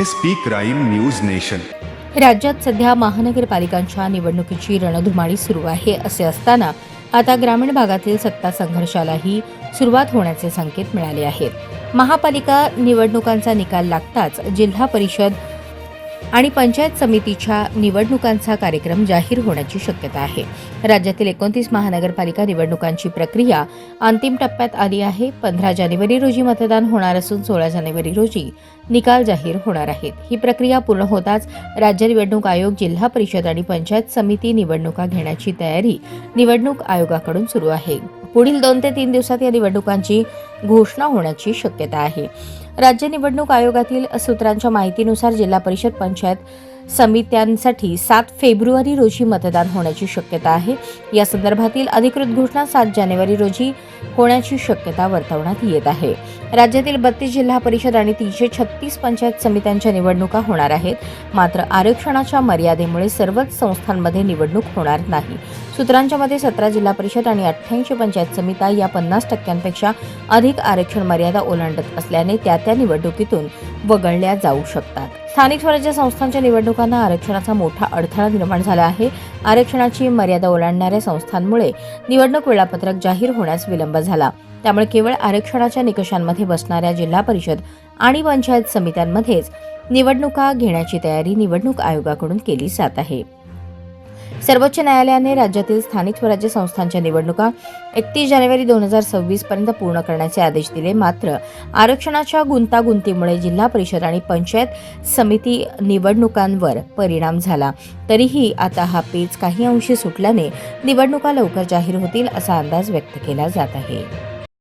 SP crime news nation. राज्यात सध्या महानगरपालिकांच्या निवडणुकीची रणधुमाळी सुरू आहे. असे असताना आता ग्रामीण भागातील सत्ता संघर्षालाही सुरुवात होण्याचे संकेत मिळाले आहेत. महापालिका निवडणुकांचा निकाल लागताच जिल्हा परिषद आणि पंचायत समितीच्या निवडणुकांचा कार्यक्रम जाहीर होण्याची शक्यता आहे. राज्यातील 29 महानगरपालिका निवडणुकांची प्रक्रिया अंतिम टप्प्यात आली आहे. 15 जानेवारी रोजी मतदान होणार असून 16 जानेवारी रोजी निकाल जाहीर होणार आहेत. ही प्रक्रिया पूर्ण होताच राज्य निवडणूक आयोग जिल्हा परिषद आणि पंचायत समिती निवडणुका घेण्याची तयारी निवडणूक आयोगाकडून सुरू आहे. पुढील 2 ते 3 दिवसात या निवडणुकांची घोषणा होण्याची शक्यता आहे. राज्य निवडणूक आयोगातील सूत्रांच्या माहितीनुसार जिल्हा परिषद पंचायत समित्यांसाठी 7 फेब्रुवारी रोजी मतदान होण्याची शक्यता आहे. या संदर्भातील अधिकृत घोषणा 7 जानेवारी रोजी होण्याची शक्यता वर्तवण्यात येत आहे. राज्यातील 32 जिल्हा परिषद आणि 336 पंचायत समित्यांच्या निवडणुका होणार आहेत. मात्र आरक्षणाच्या मर्यादेमुळे सर्वच संस्थांमध्ये निवडणूक होणार नाही. सूत्रांच्या मते 17 जिल्हा परिषद आणि 88 पंचायत समित्या या 50% अधिक आरक्षण मर्यादा ओलांडत असल्याने त्या निवडणुकीतून वगळल्या जाऊ शकतात. स्थानिक स्वराज्य संस्थांच्या निवडणुकांना आरक्षणाचा मोठा अडथळा निर्माण झाला आहे. आरक्षणाची मर्यादा ओलांडणाऱ्या संस्थांमुळे निवडणूक वेळापत्रक जाहीर होण्यास विलंब झाला. त्यामुळे केवळ आरक्षणाच्या निकषांमध्ये बसणाऱ्या जिल्हा परिषद आणि पंचायत समित्यांमध्येच निवडणुका घेण्याची तयारी निवडणूक आयोगाकडून केली जात आहे. सर्वोच्च न्यायालयाने राज्यातील स्थानिक स्वराज्य संस्थांच्या निवडणुका 31 जानेवारी 2026 पर्यंत पूर्ण करण्याचे आदेश दिले. मात्र आरक्षणाच्या गुंतागुंतीमुळे जिल्हा परिषद आणि पंचायत समिती निवडणुकांवर परिणाम झाला. तरीही आता हा पेच काही अंशी सुटल्याने निवडणुका लवकर जाहीर होतील असा अंदाज व्यक्त केला जात आहे.